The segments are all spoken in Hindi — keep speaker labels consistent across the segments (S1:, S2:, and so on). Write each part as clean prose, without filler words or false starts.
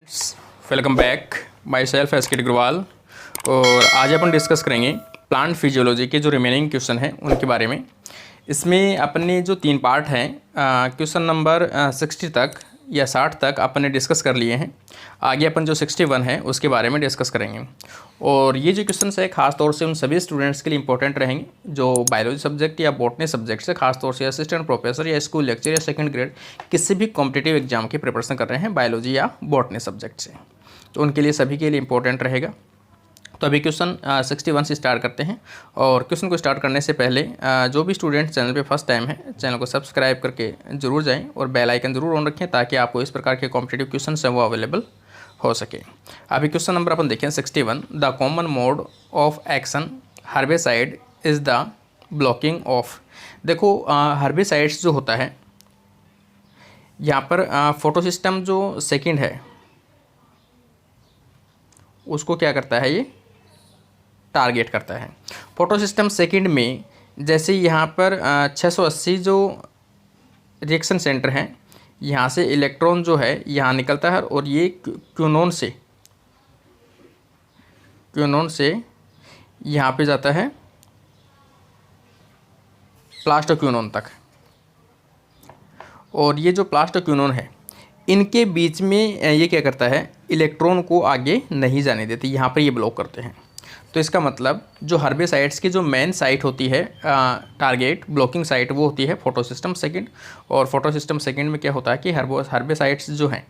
S1: Welcome back. Myself SK Agarwal. और आज अपन डिस्कस करेंगे प्लांट फिजियोलॉजी के जो रिमेनिंग क्वेश्चन हैं उनके बारे में। इसमें अपने जो 3 पार्ट हैं, क्वेश्चन नंबर 60 तक या 60 तक अपन ने डिस्कस कर लिए हैं। आगे अपन जो 61 है उसके बारे में डिस्कस करेंगे। और ये जो क्वेश्चन है खास तौर से उन सभी स्टूडेंट्स के लिए इंपॉर्टेंट रहेंगे जो बायोलॉजी सब्जेक्ट या बॉटनी सब्जेक्ट से, खास तौर से असिस्टेंट प्रोफेसर या स्कूल लेक्चर या सेकंड ग्रेड किसी भी कॉम्पिटिटिव एग्जाम की प्रिपरेशन कर रहे हैं बायोलॉजी या बॉटनी सब्जेक्ट से, तो उनके लिए सभी के लिए इंपॉर्टेंट रहेगा। तो अभी क्वेश्चन 61 से स्टार्ट करते हैं। और क्वेश्चन को स्टार्ट करने से पहले जो भी स्टूडेंट चैनल पे फर्स्ट टाइम है, चैनल को सब्सक्राइब करके जरूर जाएं और बेल आइकन जरूर ऑन रखें ताकि आपको इस प्रकार के कॉम्पिटिटिव क्वेश्चन हैं वो अवेलेबल हो सके। अभी क्वेश्चन नंबर अपन देखें 61। The common mode of action herbicide is the blocking of. देखो हर्बिसाइड्स जो होता है यहाँ पर फोटोसिस्टम जो सेकेंड है उसको क्या करता है, ये टारगेट करता है। फोटोसिस्टम सेकंड में जैसे यहाँ पर 680 जो रिएक्शन सेंटर हैं, यहाँ से इलेक्ट्रॉन जो है यहाँ निकलता है और ये क्यूनोन से यहाँ पे जाता है प्लास्टोक्यूनोन तक। और ये जो प्लास्टोक्यूनोन है इनके बीच में ये क्या करता है, इलेक्ट्रॉन को आगे नहीं जाने देती, यहाँ पर ये ब्लॉक करते हैं। तो इसका मतलब जो हर्बिसाइड्स की जो मेन साइट होती है, टारगेट ब्लॉकिंग साइट, वो होती है फोटोसिस्टम सेकंड। और फोटोसिस्टम सेकंड में क्या होता है कि हर्बिसाइड्स जो हैं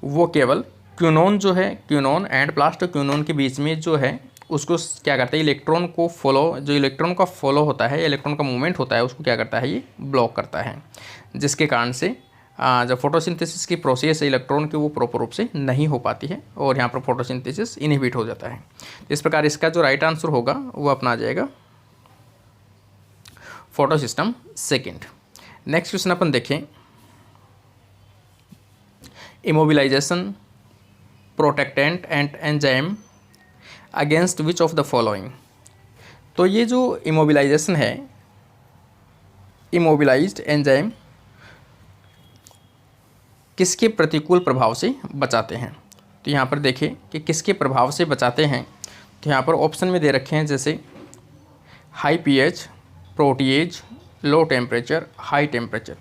S1: वो केवल क्यूनोन जो है, क्यूनोन एंड प्लास्टोक्यूनोन के बीच में जो है उसको क्या करता है, इलेक्ट्रॉन को फॉलो, जो इलेक्ट्रॉन का फॉलो होता है, इलेक्ट्रॉन का मूवमेंट होता है, उसको क्या करता है, ये ब्लॉक करता है। जिसके कारण से जब फोटोसिंथेसिस की प्रोसेस है इलेक्ट्रॉन की वो प्रॉपर रूप से नहीं हो पाती है और यहाँ पर फोटोसिंथेसिस इनहिबिट हो जाता है। इस प्रकार इसका जो राइट आंसर होगा वो अपना आ जाएगा फोटोसिस्टम सेकंड। नेक्स्ट क्वेश्चन अपन देखें, immobilization protectant and enzyme against which of the following. तो ये जो इमोबिलाइजेशन है, इमोबिलाइज्ड एंजाइम किसके प्रतिकूल प्रभाव से बचाते हैं। तो यहाँ पर देखें कि किसके प्रभाव से बचाते हैं। तो यहाँ पर ऑप्शन में दे रखे हैं जैसे high pH, protease, low temperature, high temperature.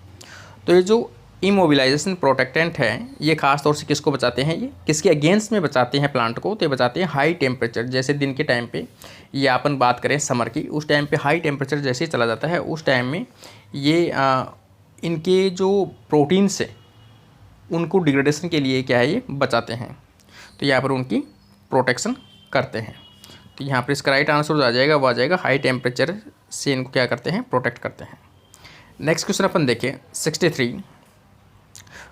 S1: तो ये जो इमोबिलाइजेशन प्रोटेक्टेंट है ये खास तौर से किसको बचाते हैं, ये किसके अगेंस्ट में बचाते हैं प्लांट को, तो ये बचाते हैं हाई टेम्परेचर। जैसे दिन के टाइम पे या अपन बात करें समर की, उस टाइम पे हाई टेम्परेचर जैसे ही चला जाता है उस टाइम में ये इनके जो प्रोटीन्स है उनको डिग्रेडेशन के लिए क्या है, ये बचाते हैं। तो यहाँ पर उनकी प्रोटेक्शन करते हैं। तो यहाँ पर इसका राइट आंसर जो आ जाएगा वो आ जाएगा हाई टेम्परेचर से इनको क्या करते हैं, प्रोटेक्ट करते हैं। नेक्स्ट क्वेश्चन अपन देखें 63।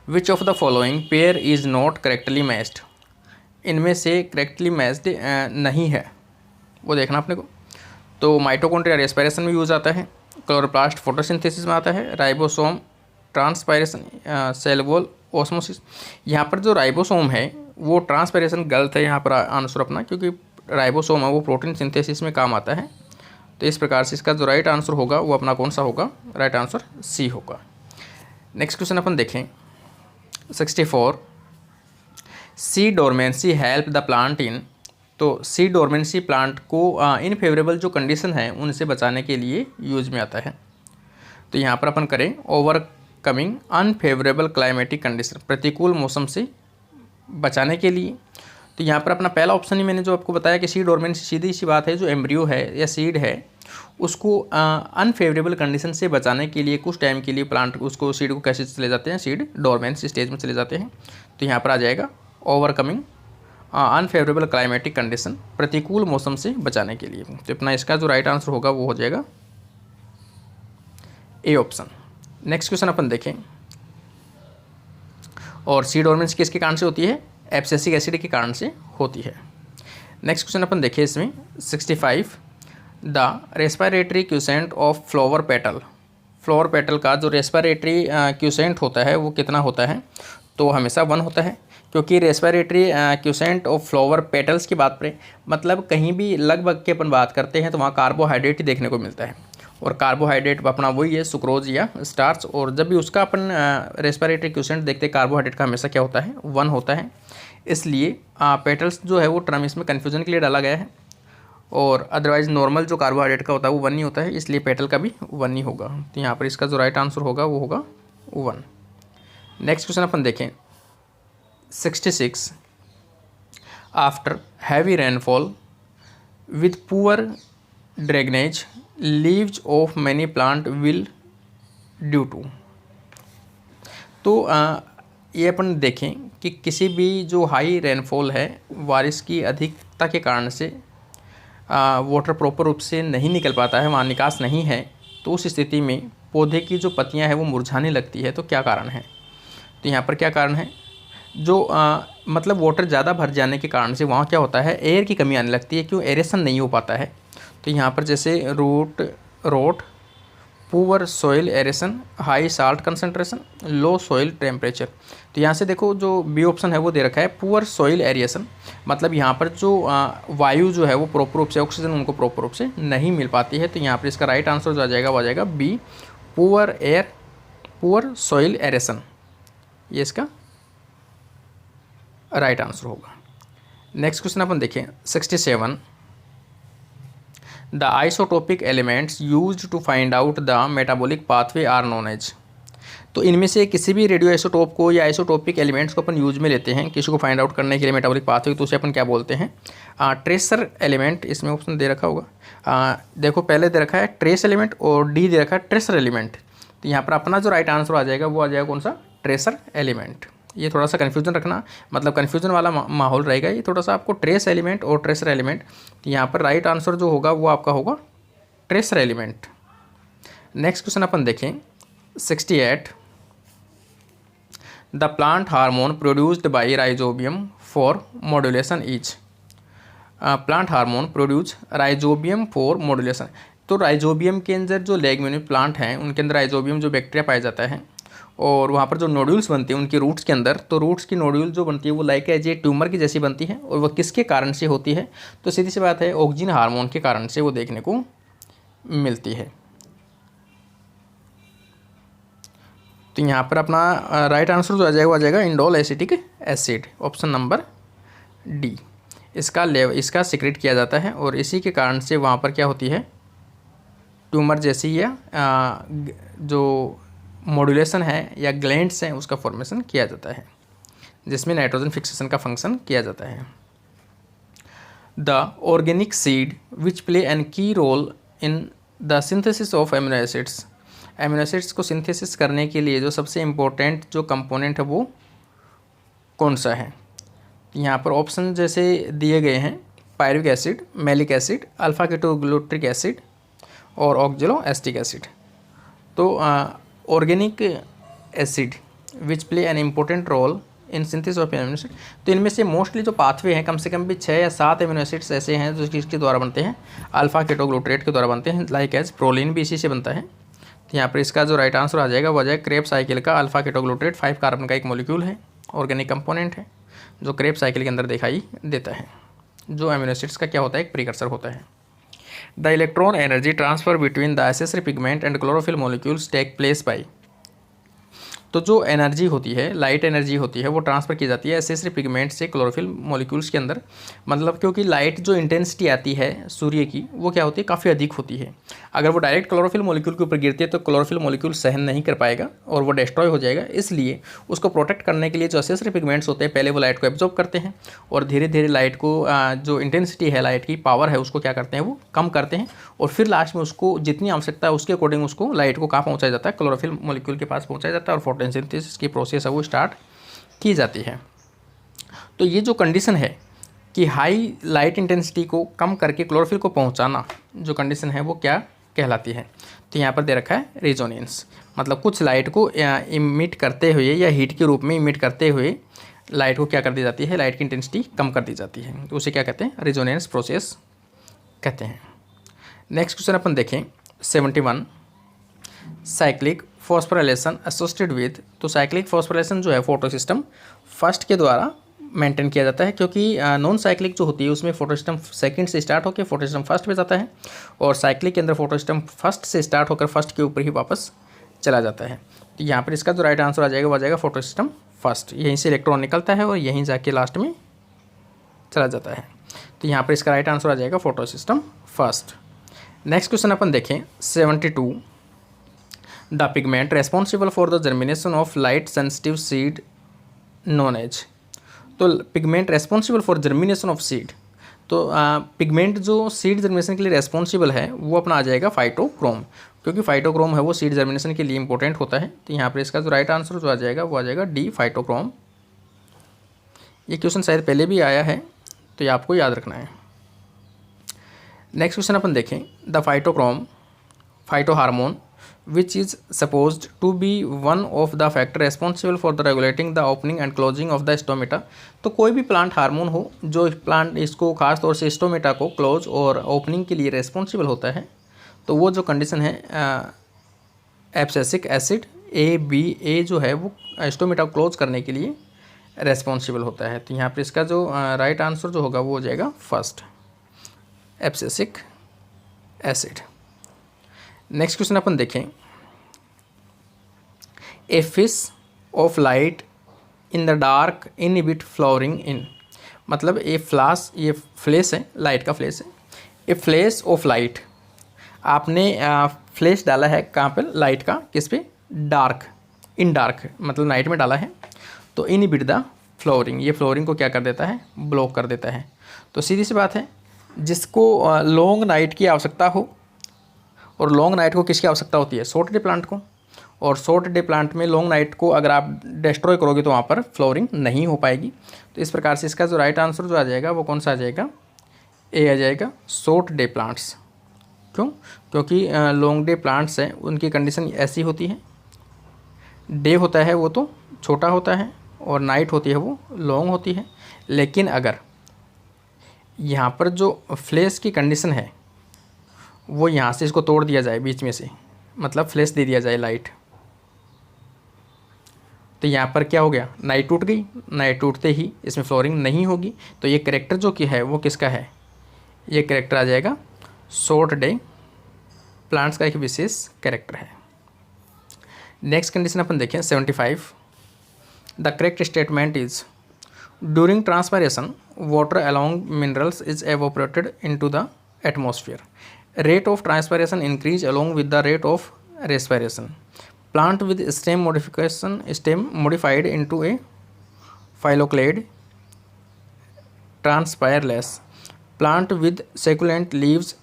S1: विच of the following pair is not correctly matched. इनमें से करेक्टली मैच्ड नहीं है वो देखना अपने को। तो माइटोकॉन्ड्रिया रेस्पिरेशन में यूज़ आता है, क्लोरोप्लास्ट फोटोसिंथेसिस में आता है, ribosome transpiration, cell wall osmosis. यहाँ पर जो राइबोसोम है वो ट्रांसपायरेशन गलत है यहाँ पर आंसर अपना, क्योंकि राइबोसोम है वो प्रोटीन सिंथेसिस में काम आता है। तो इस प्रकार से इसका जो राइट आंसर होगा वो अपना कौन सा होगा, राइट आंसर सी होगा। नेक्स्ट क्वेश्चन अपन देखें 64। Seed dormancy help the plant in. तो सी डोरमेंसी प्लांट को इनफेवरेबल जो कंडीशन है उनसे बचाने के लिए यूज में आता है। तो यहाँ पर अपन करें ओवरकमिंग अनफेवरेबल क्लाइमेटिक कंडीशन, प्रतिकूल मौसम से बचाने के लिए। तो यहाँ पर अपना पहला ऑप्शन ही मैंने जो आपको बताया कि सीड डोरमेंसी, सीधी सी बात है, जो एम्ब्रियो है या सीड है उसको अनफेवरेबल कंडीशन से बचाने के लिए कुछ टाइम के लिए प्लांट उसको, सीड को कैसे चले जाते हैं, सीड डोरमेंसी स्टेज में चले जाते हैं। तो यहाँ पर आ जाएगा ओवरकमिंग अनफेवरेबल क्लाइमेटिक कंडीशन, प्रतिकूल मौसम से बचाने के लिए। तो अपना इसका जो राइट आंसर होगा वो हो जाएगा ए ऑप्शन। नेक्स्ट क्वेश्चन अपन देखें, और सी डोरमेंसी किसके कारण से होती है, एब्सिसिक एसिड के कारण से होती है। नेक्स्ट क्वेश्चन अपन देखें इसमें 65। The respiratory quotient of flower petal. Flower petal का जो रेस्पिरेटरी क्यूसेंट होता है वो कितना होता है, तो हमेशा 1 होता है, क्योंकि respiratory quotient of flower petals की बात करें, मतलब कहीं भी लगभग के अपन बात करते हैं तो वहाँ कार्बोहाइड्रेट ही देखने को मिलता है। और कार्बोहाइड्रेट अपना वही है सुक्रोज या स्टार्च। और जब भी उसका अपन रेस्पिरेटरी क्यूसेंट देखते हैं कार्बोहाइड्रेट का हमेशा क्या होता है, 1 होता है। इसलिए पेटल्स जो है वो टर्म इसमें कन्फ्यूजन के लिए डाला गया है, और अदरवाइज नॉर्मल जो कार्बोहाइड्रेट का होता है वो 1 ही होता है, इसलिए पेटल का भी 1 ही होगा। तो यहाँ पर इसका जो राइट आंसर होगा वो होगा 1। नेक्स्ट क्वेश्चन अपन देखें 66। After heavy rainfall with poor drainage leaves of many plant will due to. तो ये अपन देखें कि किसी भी जो हाई रेनफॉल है, बारिश की अधिकता के कारण से वाटर प्रॉपर रूप से नहीं निकल पाता है, वहाँ निकास नहीं है, तो उस स्थिति में पौधे की जो पत्तियां हैं वो मुरझाने लगती है। तो क्या कारण है? तो यहाँ पर क्या कारण है, जो मतलब वाटर ज़्यादा भर जाने के कारण से वहाँ क्या होता है, एयर की कमी आने लगती है, क्यों, एरेशन नहीं हो पाता है। तो यहाँ पर जैसे rot poor soil aeration, high salt concentration, low soil temperature. तो यहाँ से देखो जो बी ऑप्शन है वो दे रखा है पुअर सॉइल एरिएशन, मतलब यहाँ पर जो वायु जो है वो प्रॉपर रूप से, ऑक्सीजन उनको प्रॉपर रूप से नहीं मिल पाती है। तो यहाँ पर इसका राइट आंसर जो आ जाएगा वो आ जाएगा बी, पुअर सॉइल एरेशन, ये इसका राइट आंसर होगा। नेक्स्ट क्वेश्चन अपन देखें 67। The isotopic elements used to find out the metabolic pathway are known as. तो इनमें से किसी भी रेडियो आइसोटोप को या आइसोटोपिक एलिमेंट्स को अपन यूज में लेते हैं किसी को फाइंड आउट करने के लिए मेटाबॉलिक पाथवे, तो उसे अपन क्या बोलते हैं, ट्रेसर एलिमेंट। इसमें ऑप्शन दे रखा होगा, देखो पहले दे रखा है ट्रेस एलिमेंट और डी दे रखा है ट्रेसर एलिमेंट। तो यहाँ पर अपना जो राइट आंसर आ जाएगा वो आ जाएगा कौन सा, ट्रेसर एलिमेंट। ये थोड़ा सा कन्फ्यूजन रखना, मतलब कन्फ्यूजन वाला माहौल रहेगा ये थोड़ा सा आपको, ट्रेस एलिमेंट और ट्रेसर एलिमेंट। तो यहाँ पर राइट आंसर जो होगा वो आपका होगा ट्रेसर एलिमेंट। नेक्स्ट क्वेश्चन अपन देखें 68। The plant hormone produced by rhizobium for modulation is. Plant hormone produce rhizobium for modulation. तो राइजोबियम के अंदर जो लेगम्यूनिट प्लांट हैं उनके अंदर राइजोबियम जो बैक्टीरिया पाया जाता है, और वहाँ पर जो नोड्यूल्स बनती हैं उनकी रूट्स के अंदर, तो रूट्स की नोड्यूल जो बनती है वो लाइक एज ए ट्यूमर की जैसी बनती है, और वह किसके कारण से होती है, तो सीधी सी बात है ऑक्सीजन हार्मोन के कारण से वो देखने को मिलती है। तो यहाँ पर अपना राइट आंसर जो आ जाएगा वो आ जाएगा indole acetic acid, option number D. इसका सिक्रेट किया जाता है और इसी के कारण से वहाँ पर क्या होती है, ट्यूमर जैसी या जो मॉड्यूलेशन है या ग्लैंड्स हैं उसका फॉर्मेशन किया जाता है, जिसमें नाइट्रोजन फिक्सेशन का फंक्शन किया जाता है। The organic seed which play an key role in the synthesis of amino acids. Amino acids को सिंथेसिस करने के लिए जो सबसे इम्पोर्टेंट जो कंपोनेंट है वो कौन सा है? यहाँ पर ऑप्शन जैसे दिए गए हैं, pyruvic acid, malic acid, alpha ketoglutaric acid और ऑक्जेलो एस्टिक एसिड। तो organic acid which play an important role in synthesis of amino acid. तो इनमें से मोस्टली जो पाथवे हैं कम से कम भी 6 या 7 एमिनो एसिड्स ऐसे हैं जो किसके द्वारा बनते हैं, अल्फा कीटोग्लूट्रेट के द्वारा बनते हैं, लाइक एज प्रोलिन भी इसी से बनता है। तो यहाँ पर इसका जो राइट आंसर आ जाएगा वो आ जाएगा क्रेब साइकिल का अल्फा कीटोग्लूट्रेट 5 कार्बन का एक मॉलिक्यूल है, ऑर्गेनिक कंपोनेंट है जो क्रेब साइकिल के अंदर दिखाई देता है, जो एमिनो एसिड्स का क्या होता है, एक प्रीकर्सर होता है। The electron energy transfer between the accessory pigment and chlorophyll molecules take place by. तो जो एनर्जी होती है, लाइट एनर्जी होती है, वो ट्रांसफ़र की जाती है एसेसरी पिगमेंट से क्लोरोफिल मॉलिक्यूल्स के अंदर। मतलब क्योंकि लाइट जो इंटेंसिटी आती है सूर्य की वो क्या होती है, काफ़ी अधिक होती है। अगर वो डायरेक्ट क्लोरोफिल मॉलिक्यूल के ऊपर गिरती है तो क्लोरोफिल मॉलिक्यूल सहन नहीं कर पाएगा और वो डिस्ट्रॉय हो जाएगा। इसलिए उसको प्रोटेक्ट करने के लिए जो एसेसरी पिगमेंट्स होते हैं पहले वो लाइट को एब्जॉर्ब करते हैं और धीरे धीरे लाइट को जो इंटेंसिटी है, लाइट की पावर है, उसको क्या करते हैं, वो कम करते हैं और फिर लास्ट में उसको जितनी आवश्यकता है उसके अकॉर्डिंग उसको लाइट को कहाँ पहुँचाया जाता है, क्लोरोफिल मॉलिक्यूल के पास पहुँचाया जाता है और फोटोसिंथेसिस की प्रोसेस है वो स्टार्ट की जाती है। तो ये जो कंडीशन है कि हाई लाइट इंटेंसिटी को कम करके क्लोरोफिल को पहुंचाना, जो कंडीशन है वो क्या कहलाती है? तो यहाँ पर दे रखा है रेजोनेंस, मतलब कुछ लाइट को इमिट करते हुए या हीट के रूप में इमिट करते हुए लाइट को क्या कर दी जाती है, लाइट की इंटेंसिटी कम कर दी जाती है, तो उसे क्या कहते हैं, रेजोनेंस प्रोसेस कहते हैं। नेक्स्ट क्वेश्चन अपन देखें 71। Cyclic phosphorylation associated with. तो साइक्लिक फॉस्फोराइलेशन जो है फोटोसिस्टम फर्स्ट के द्वारा मेंटेन किया जाता है, क्योंकि नॉन साइक्लिक जो होती है उसमें फोटोसिस्टम सेकंड से स्टार्ट होकर फोटोसिस्टम फर्स्ट पे जाता है और साइक्लिक के अंदर फोटोसिस्टम फर्स्ट से स्टार्ट होकर फर्स्ट के ऊपर ही वापस चला जाता है। तो यहाँ पर इसका जो राइट आंसर आ जाएगा वो आ जाएगा फोटोसिस्टम फर्स्ट। यहीं से इलेक्ट्रॉन निकलता है और यहीं जाके लास्ट में चला जाता है। तो यहाँ पर इसका राइट आंसर आ जाएगा फोटोसिस्टम फर्स्ट। नेक्स्ट क्वेश्चन अपन देखें 72। The pigment responsible for the germination of light sensitive seed known as. तो pigment responsible for germination of seed, तो पिगमेंट जो सीड जर्मिनेशन के लिए रेस्पॉन्सिबल है वो अपना आ जाएगा फाइटोक्रोम, क्योंकि फाइटोक्रोम है वो सीड जर्मिनेशन के लिए इंपॉर्टेंट होता है। तो यहाँ पर इसका जो राइट आंसर जो आ जाएगा वो आ जाएगा डी फाइटोक्रोम। ये क्वेश्चन शायद पहले भी आया है, तो ये आपको याद रखना है। नेक्स्ट क्वेश्चन अपन देखें the phytochrome phyto hormone which is supposed to be one of the factor responsible for the regulating the opening and closing of the stomata। तो कोई भी प्लांट हार्मोन हो जो प्लांट इसको खास तौर से स्टोमेटा को क्लोज और ओपनिंग के लिए रेस्पॉन्सिबल होता है, तो वो जो कंडीशन है एब्सिसिक एसिड ABA जो है वो स्टोमेटा को क्लोज करने के लिए रेस्पॉन्सिबल होता है। तो यहाँ पर इसका जो राइट आंसर जो होगा वो हो जाएगा first abscisic acid. Next question अपन देखें a fish of light in the dark inhibit flowering in. मतलब ये फ्लैश है, लाइट का फ्लैश है। ए फ्लैश ऑफ लाइट, आपने फ्लैश डाला है कहाँ पे, लाइट का, किस पे, डार्क, इन डार्क मतलब नाइट में डाला है। तो इनहिबिट द फ्लावरिंग, ये फ्लावरिंग को क्या कर देता है, ब्लॉक कर देता है। तो सीधी सी बात है, जिसको लॉन्ग नाइट की आवश्यकता हो, और लॉन्ग नाइट को किसकी आवश्यकता होती है, शॉर्ट डे प्लांट को, और शॉर्ट डे प्लांट में लॉन्ग नाइट को अगर आप डिस्ट्रॉय करोगे तो वहाँ पर फ्लावरिंग नहीं हो पाएगी। तो इस प्रकार से इसका जो राइट आंसर जो आ जाएगा वो कौन सा आ जाएगा, ए आ जाएगा शॉर्ट डे प्लांट्स। क्यों, क्योंकि लॉन्ग डे प्लांट्स हैं उनकी कंडीशन ऐसी होती है, डे होता है वो तो छोटा होता है और नाइट होती है वो लॉन्ग होती है। लेकिन अगर यहाँ पर जो फ्लैश की कंडीशन है वो यहाँ से इसको तोड़ दिया जाए बीच में से, मतलब फ्लैश दे दिया जाए लाइट, तो यहाँ पर क्या हो गया, नाइट टूट गई। नाइट टूटते ही इसमें फ्लोरिंग नहीं होगी। तो ये कैरेक्टर जो कि है वो किसका है, ये कैरेक्टर आ जाएगा शॉर्ट डे प्लांट्स का एक विशेष कैरेक्टर है। नेक्स्ट कंडीशन अपन देखें 75। The correct statement is during transpiration water along minerals is evaporated into the atmosphere. Rate of transpiration increase along with the rate of respiration. Plant with stem modified into a phylloclade transpire less. Plant with succulent leaves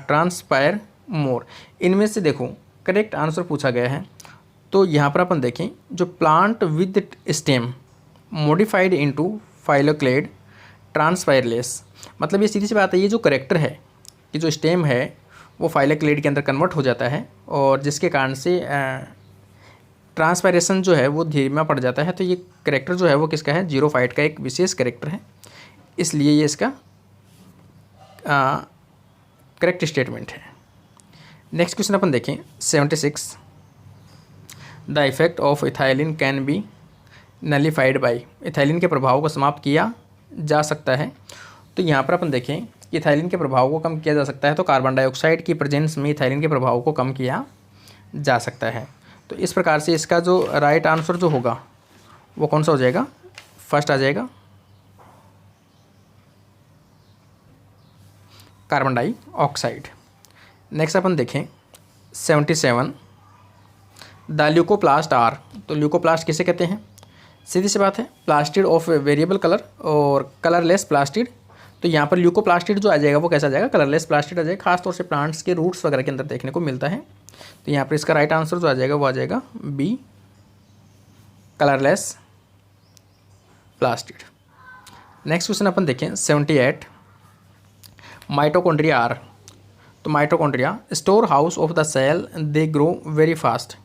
S1: transpire more. इनमें से देखो करेक्ट आंसर पूछा गया है, तो यहाँ पर अपन देखें जो plant with stem modified into phylloclade transpire less, मतलब ये सीधी सी बात है, ये जो करेक्टर है कि जो स्टेम है वो फाइलोक्लेड के अंदर कन्वर्ट हो जाता है और जिसके कारण से ट्रांसपायरेशन जो है वो धीमा पड़ जाता है। तो ये करेक्टर जो है वो किसका है, जीरोफाइट का एक विशेष करेक्टर है, इसलिए ये इसका करेक्ट स्टेटमेंट है। नेक्स्ट क्वेश्चन अपन देखें 76। The effect of ethylene can be nullified by. Ethylene के प्रभाव को समाप्त किया जा सकता है। तो यहाँ पर अपन देखें कि इथाइलिन के प्रभाव को कम किया जा सकता है, तो कार्बन डाइऑक्साइड की प्रेजेंस में इथाइलिन के प्रभाव को कम किया जा सकता है। तो इस प्रकार से इसका जो राइट आंसर जो होगा वो कौन सा हो जाएगा, फर्स्ट आ जाएगा कार्बन डाइऑक्साइड। नेक्स्ट अपन देखें 77। The leucoplast are. तो ल्यूकोप्लास्ट किसे कहते हैं, सीधी सी बात है, प्लास्टिड ऑफ वेरिएबल कलर और कलरलेस प्लास्टिड। तो यहाँ पर ल्यूकोप्लास्टिड जो आ जाएगा वो कैसा आ जाएगा, कलरलेस प्लास्टिड आ जाएगा, खासतौर से प्लांट्स के रूट्स वगैरह के अंदर देखने को मिलता है। तो यहाँ पर इसका राइट आंसर जो आ जाएगा वो आ जाएगा B colourless plastid. Next question अपन देखें 78। Mitochondria are. तो mitochondria store house of the cell, they grow very fast.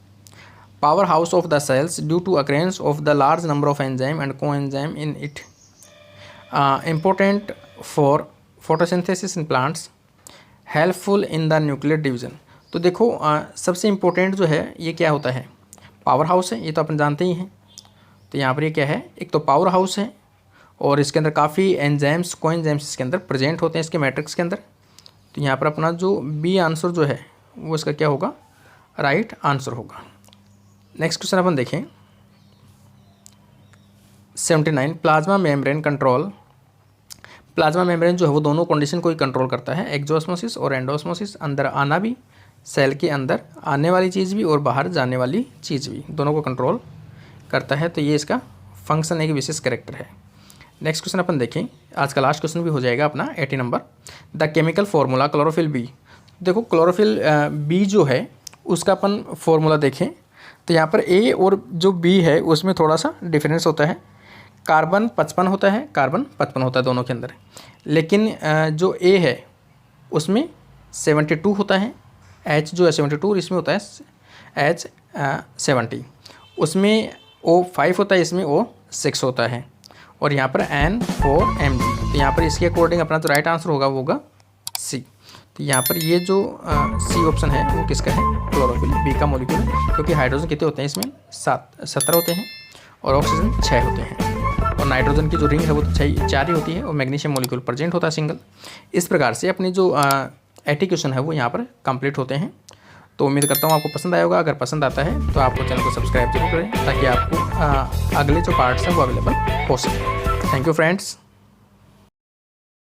S1: Power house of the cells due to occurrence of the large number of enzyme and co enzyme in it. Important for photosynthesis in plants, helpful in the nuclear division. तो देखो सबसे इम्पोर्टेंट जो है ये क्या होता है, पावर हाउस है, ये तो अपन जानते ही हैं। तो यहाँ पर ये क्या है, एक तो पावर हाउस है और इसके अंदर काफ़ी एंजाइम्स को एंजाइम्स इसके अंदर प्रेजेंट होते हैं इसके मैट्रिक्स के अंदर। तो यहाँ पर अपना जो बी आंसर जो है वो इसका क्या होगा, राइट आंसर होगा। नेक्स्ट क्वेश्चन अपन देखें 79, plasma membrane control. Plasma membrane जो है वो दोनों कंडीशन को ही कंट्रोल करता है, एक्सोस्मोसिस और एंडोस्मोसिस, अंदर आना भी, सेल के अंदर आने वाली चीज़ भी और बाहर जाने वाली चीज़ भी, दोनों को कंट्रोल करता है। तो ये इसका फंक्शन है कि विशेष कैरेक्टर है। नेक्स्ट क्वेश्चन अपन देखें, आज का लास्ट क्वेश्चन भी हो जाएगा अपना 80 number. The chemical formula chlorophyll b. देखो क्लोरोफिल बी जो है उसका अपन फॉर्मूला देखें तो यहाँ पर ए और जो बी है उसमें थोड़ा सा डिफरेंस होता है। कार्बन 55 होता है, कार्बन 55 होता है दोनों के अंदर, लेकिन जो ए है उसमें 72 होता है, एच जो है 72 और इसमें होता है एच 70। उसमें O5 होता है, इसमें O6 होता है, और यहाँ पर N4Mg। तो यहाँ पर इसके अकॉर्डिंग अपना जो राइट आंसर होगा वो होगा सी। तो यहाँ पर ये जो सी ऑप्शन है वो किसका है, क्लोरोफिल बी का मॉलिक्यूल है, क्योंकि हाइड्रोजन कितने होते हैं इसमें 17 होते हैं और ऑक्सीजन 6 होते हैं, और नाइट्रोजन की जो रिंग है वो 4 ही होती है, और मैग्नीशियम मॉलिक्यूल प्रेजेंट होता है सिंगल। इस प्रकार से अपनी जो 80 क्वेश्चन है वो यहाँ पर कंप्लीट होते हैं। तो उम्मीद करता हूँ आपको पसंद आया होगा। अगर पसंद आता है तो आपको चैनल को सब्सक्राइब जरूर करें ताकि आपको अगले जो पार्ट्स हैं वो अवेलेबल हो सके। Thank you friends.